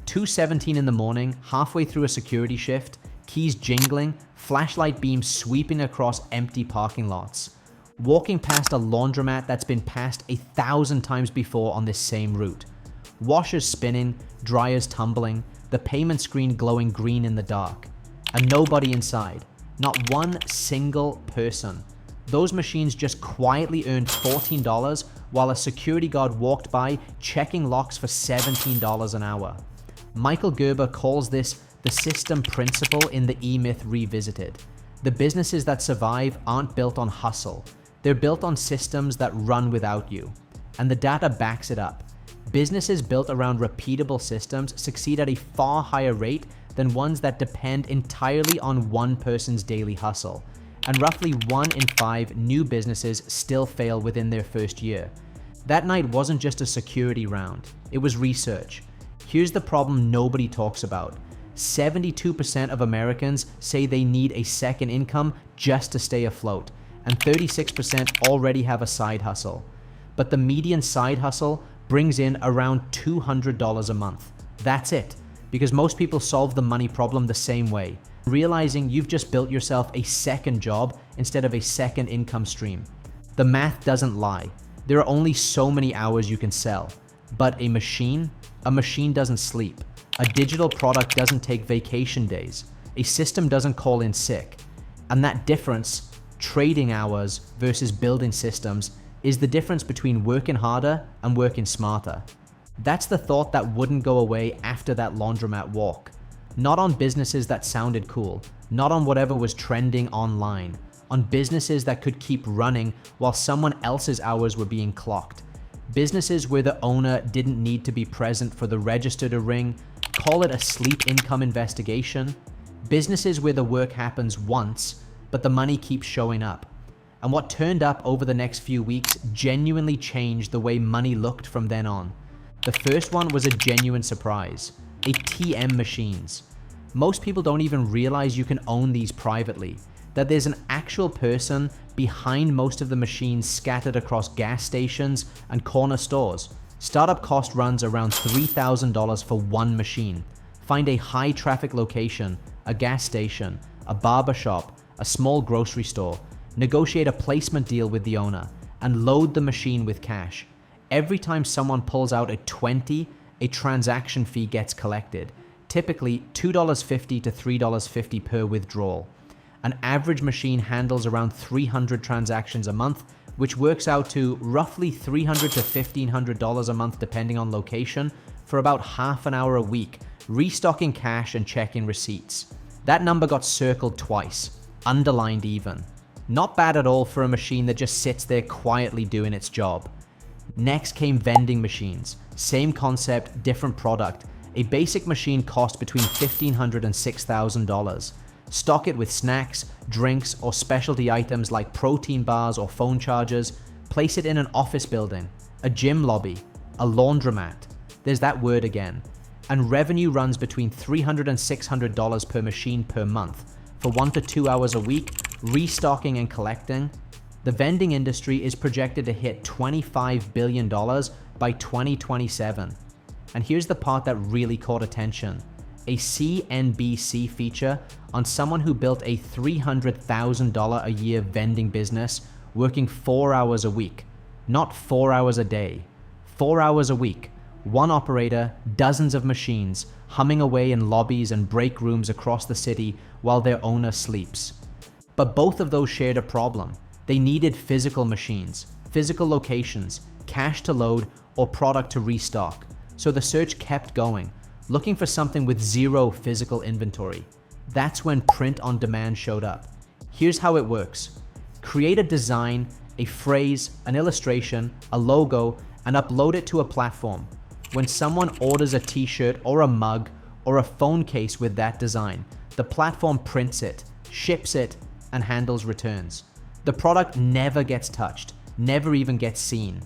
2:17 in the morning, halfway through a security shift, keys jingling, flashlight beams sweeping across empty parking lots. Walking past a laundromat that's been passed 1,000 times before on this same route. Washers spinning, dryers tumbling, the payment screen glowing green in the dark. And nobody inside. Not one single person. Those machines just quietly earned $14 while a security guard walked by checking locks for $17 an hour. Michael Gerber calls this the system principle in the E-Myth Revisited. The businesses that survive aren't built on hustle. They're built on systems that run without you. And the data backs it up. Businesses built around repeatable systems succeed at a far higher rate than ones that depend entirely on one person's daily hustle. And roughly 1 in 5 new businesses still fail within their first year. That night wasn't just a security round, it was research. Here's the problem nobody talks about. 72% of Americans say they need a second income just to stay afloat, and 36% already have a side hustle. But the median side hustle brings in around $200 a month. That's it, because most people solve the money problem the same way, realizing you've just built yourself a second job instead of a second income stream. The math doesn't lie. There are only so many hours you can sell. But a machine doesn't sleep. A digital product doesn't take vacation days. A system doesn't call in sick. And that difference, trading hours versus building systems, is the difference between working harder and working smarter. That's the thought that wouldn't go away after that laundromat walk. Not on businesses that sounded cool, not on whatever was trending online, on businesses that could keep running while someone else's hours were being clocked. Businesses where the owner didn't need to be present for the register to ring, call it a sleep income investigation. Businesses where the work happens once, but the money keeps showing up. And what turned up over the next few weeks genuinely changed the way money looked from then on. The first one was a genuine surprise, ATM machines. Most people don't even realize you can own these privately, that there's an actual person behind most of the machines scattered across gas stations and corner stores. Startup cost runs around $3,000 for one machine. Find a high traffic location, a gas station, a barber shop, a small grocery store, negotiate a placement deal with the owner, and load the machine with cash. Every time someone pulls out a 20, a transaction fee gets collected, typically $2.50 to $3.50 per withdrawal. An average machine handles around 300 transactions a month, which works out to roughly $300 to $1,500 a month depending on location, for about half an hour a week, restocking cash and checking receipts. That number got circled twice, underlined even. Not bad at all for a machine that just sits there quietly doing its job. Next came vending machines. Same concept, different product. A basic machine cost between $1,500 and $6,000. Stock it with snacks, drinks, or specialty items like protein bars or phone chargers. Place it in an office building, a gym lobby, a laundromat. There's that word again. And revenue runs between $300 and $600 per machine per month for 1 to 2 hours a week, restocking and collecting. The vending industry is projected to hit $25 billion by 2027. And here's the part that really caught attention. A CNBC feature on someone who built a $300,000 a year vending business working 4 hours a week, not 4 hours a day, 4 hours a week, one operator, dozens of machines, humming away in lobbies and break rooms across the city while their owner sleeps. But both of those shared a problem. They needed physical machines, physical locations, cash to load, or product to restock. So the search kept going, looking for something with zero physical inventory. That's when print on demand showed up. Here's how it works. Create a design, a phrase, an illustration, a logo, and upload it to a platform. When someone orders a t-shirt or a mug or a phone case with that design, the platform prints it, ships it, and handles returns. The product never gets touched, never even gets seen.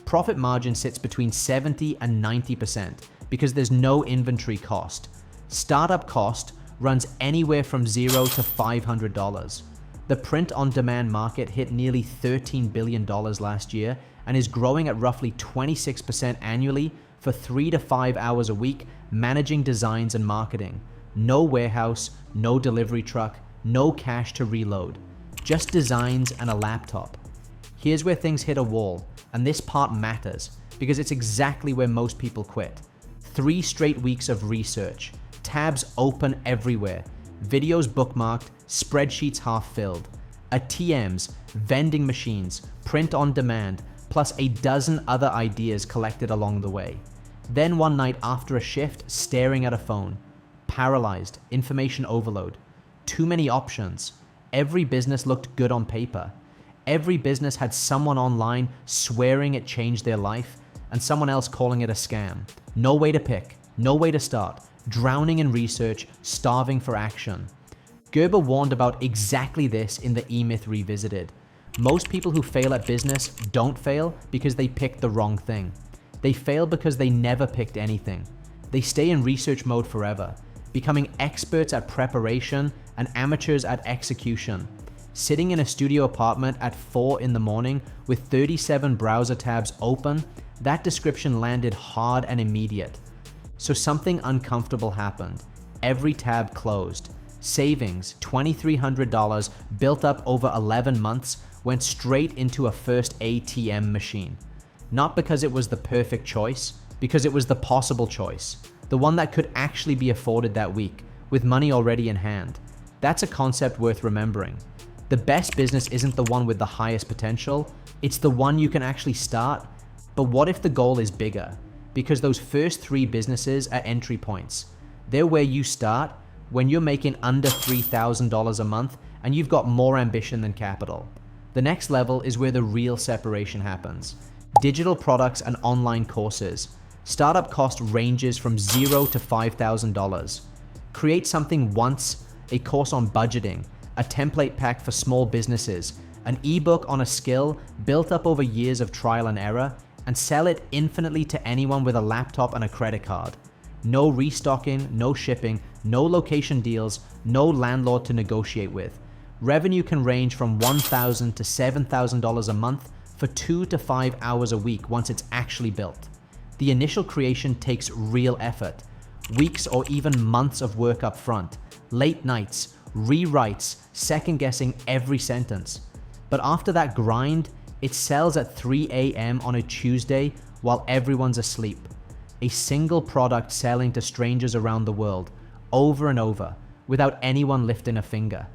Profit margin sits between 70 and 90% because there's no inventory cost. Startup cost runs anywhere from $0 to $500. The print-on-demand market hit nearly $13 billion last year and is growing at roughly 26% annually for 3 to 5 hours a week managing designs and marketing. No warehouse, no delivery truck, no cash to reload. Just designs and a laptop. Here's where things hit a wall, and this part matters because it's exactly where most people quit. 3 straight weeks of research, tabs open everywhere, videos bookmarked, spreadsheets half filled, ATMs, vending machines, print on demand, plus a dozen other ideas collected along the way. Then one night after a shift, staring at a phone, paralyzed, information overload, too many options. Every business looked good on paper. Every business had someone online swearing it changed their life and someone else calling it a scam. No way to pick, no way to start, drowning in research, starving for action. Gerber warned about exactly this in the E-Myth Revisited. Most people who fail at business don't fail because they picked the wrong thing. They fail because they never picked anything. They stay in research mode forever, becoming experts at preparation and amateurs at execution. Sitting in a studio apartment at 4 in the morning with 37 browser tabs open, that description landed hard and immediate. So something uncomfortable happened. Every tab closed. Savings, $2,300 built up over 11 months, went straight into a first ATM machine. Not because it was the perfect choice, because it was the possible choice, the one that could actually be afforded that week, with money already in hand. That's a concept worth remembering. The best business isn't the one with the highest potential, it's the one you can actually start. But what if the goal is bigger? Because those first 3 businesses are entry points. They're where you start when you're making under $3,000 a month and you've got more ambition than capital. The next level is where the real separation happens. Digital products and online courses. Startup cost ranges from $0 to $5,000. Create something once, a course on budgeting, a template pack for small businesses, an ebook on a skill built up over years of trial and error, and sell it infinitely to anyone with a laptop and a credit card. No restocking, no shipping, no location deals, no landlord to negotiate with. Revenue can range from $1,000 to $7,000 a month for 2 to 5 hours a week once it's actually built. The initial creation takes real effort, weeks or even months of work up front, late nights, rewrites, second guessing every sentence. But after that grind, it sells at 3 a.m. on a Tuesday while everyone's asleep. A single product selling to strangers around the world, over and over, without anyone lifting a finger.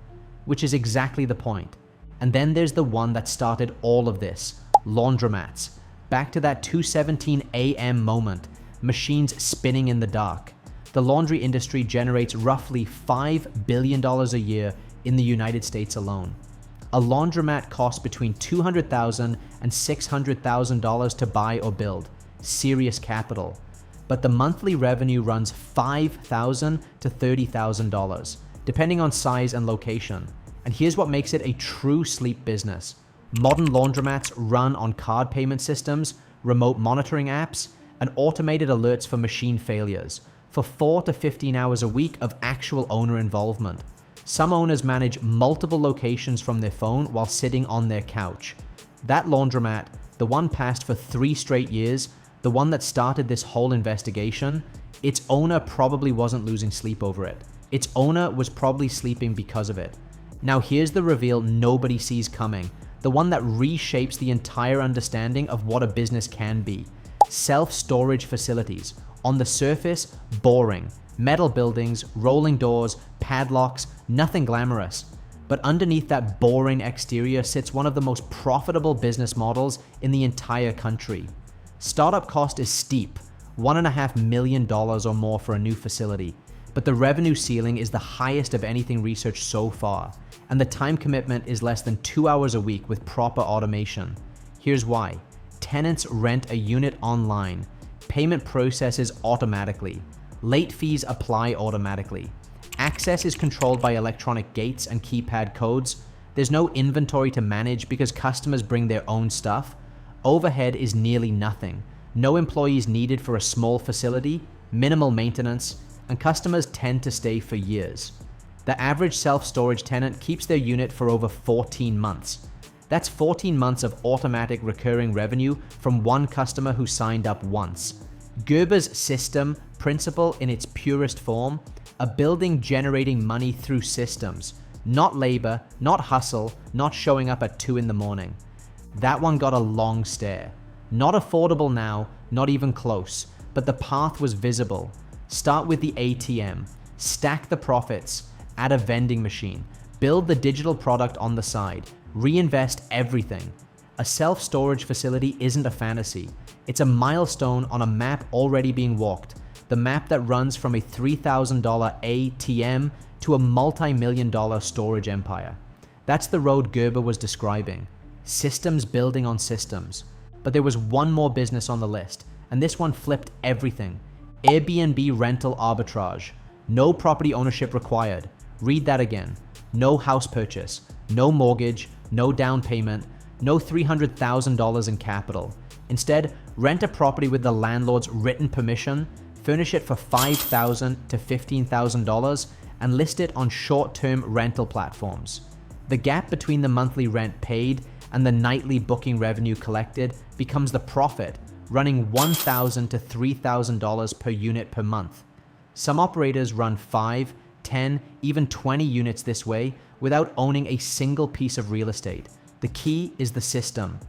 Which is exactly the point. And then there's the one that started all of this, laundromats. Back to that 2:17 a.m. moment, machines spinning in the dark. The laundry industry generates roughly $5 billion a year in the United States alone. A laundromat costs between $200,000 and $600,000 to buy or build. Serious capital. But the monthly revenue runs $5,000 to $30,000, depending on size and location. And here's what makes it a true sleep business. Modern laundromats run on card payment systems, remote monitoring apps, and automated alerts for machine failures, for 4 to 15 hours a week of actual owner involvement. Some owners manage multiple locations from their phone while sitting on their couch. That laundromat, the one passed for 3 straight years, the one that started this whole investigation, its owner probably wasn't losing sleep over it. Its owner was probably sleeping because of it. Now here's the reveal nobody sees coming, the one that reshapes the entire understanding of what a business can be. Self-storage facilities. On the surface, boring. Metal buildings, rolling doors, padlocks, nothing glamorous. But underneath that boring exterior sits one of the most profitable business models in the entire country. Startup cost is steep, $1.5 million or more for a new facility. But the revenue ceiling is the highest of anything researched so far, and the time commitment is less than 2 hours a week with proper automation. Here's why. Tenants rent a unit online. Payment processes automatically. Late fees apply automatically. Access is controlled by electronic gates and keypad codes. There's no inventory to manage because customers bring their own stuff. Overhead is nearly nothing. No employees needed for a small facility, minimal maintenance, and customers tend to stay for years. The average self-storage tenant keeps their unit for over 14 months. That's 14 months of automatic recurring revenue from one customer who signed up once. Gerber's system, principle in its purest form, a building generating money through systems, not labor, not hustle, not showing up at 2 in the morning. That one got a long stare. Not affordable now, not even close, but the path was visible. Start with the ATM, stack the profits, add a vending machine, build the digital product on the side, reinvest everything. A self-storage facility isn't a fantasy. It's a milestone on a map already being walked. The map that runs from a $3,000 ATM to a multi-million-dollar storage empire. That's the road Gerber was describing. Systems building on systems. But there was one more business on the list, and this one flipped everything. Airbnb rental arbitrage. No property ownership required. Read that again. No house purchase, no mortgage, no down payment, no $300,000 in capital. Instead, rent a property with the landlord's written permission, furnish it for $5,000 to $15,000, and list it on short-term rental platforms. The gap between the monthly rent paid and the nightly booking revenue collected becomes the profit, running $1,000 to $3,000 per unit per month. Some operators run 5, 10, even 20 units this way without owning a single piece of real estate. The key is the system.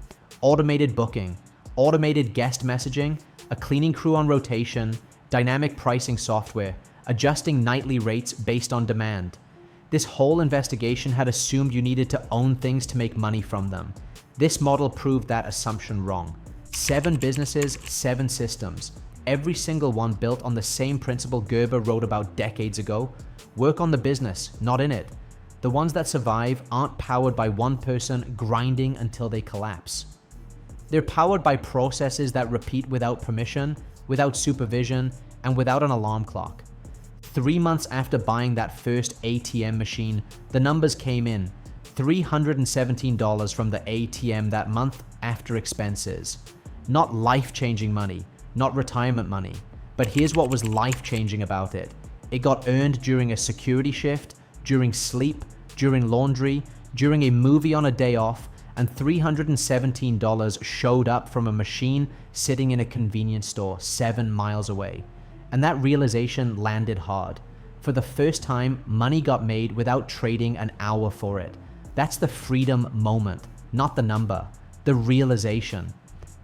Automated booking, automated guest messaging, a cleaning crew on rotation, dynamic pricing software, adjusting nightly rates based on demand. This whole investigation had assumed you needed to own things to make money from them. This model proved that assumption wrong. 7 businesses, 7 systems. Every single one built on the same principle Gerber wrote about decades ago. Work on the business, not in it. The ones that survive aren't powered by one person grinding until they collapse. They're powered by processes that repeat without permission, without supervision, and without an alarm clock. 3 months after buying that first ATM machine, the numbers came in. $317 from the ATM that month after expenses. Not life-changing money, not retirement money. But here's what was life-changing about it. It got earned during a security shift, during sleep, during laundry, during a movie on a day off, and $317 showed up from a machine sitting in a convenience store 7 miles away. And that realization landed hard. For the first time, money got made without trading an hour for it. That's the freedom moment, not the number, the realization.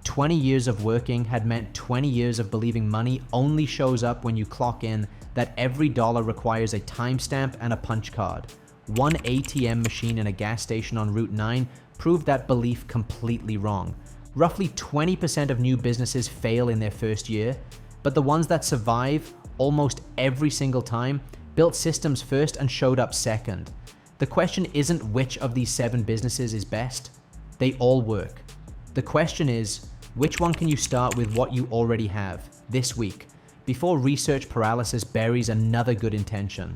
20 years of working had meant 20 years of believing money only shows up when you clock in, that every dollar requires a timestamp and a punch card. One ATM machine in a gas station on Route 9 proved that belief completely wrong. Roughly 20% of new businesses fail in their first year, but the ones that survive almost every single time built systems first and showed up second. The question isn't which of these 7 businesses is best. They all work. The question is, which one can you start with what you already have this week before research paralysis buries another good intention?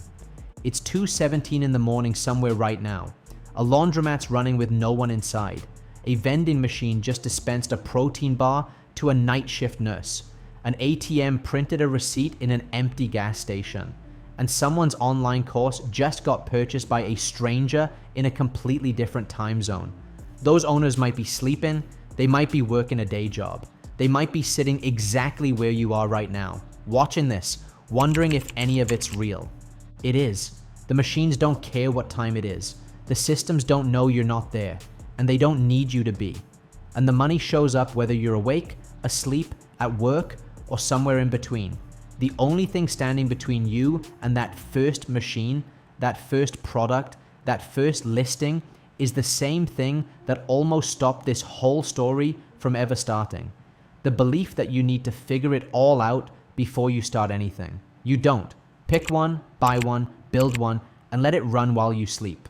It's 2:17 in the morning somewhere right now. A laundromat's running with no one inside. A vending machine just dispensed a protein bar to a night shift nurse. An ATM printed a receipt in an empty gas station. And someone's online course just got purchased by a stranger in a completely different time zone. Those owners might be sleeping, they might be working a day job. They might be sitting exactly where you are right now, watching this, wondering if any of it's real. It is. The machines don't care what time it is. The systems don't know you're not there, and they don't need you to be. And the money shows up whether you're awake, asleep, at work, or somewhere in between. The only thing standing between you and that first machine, that first product, that first listing is the same thing that almost stopped this whole story from ever starting. The belief that you need to figure it all out before you start anything. You don't. Pick one, buy one, build one, and let it run while you sleep.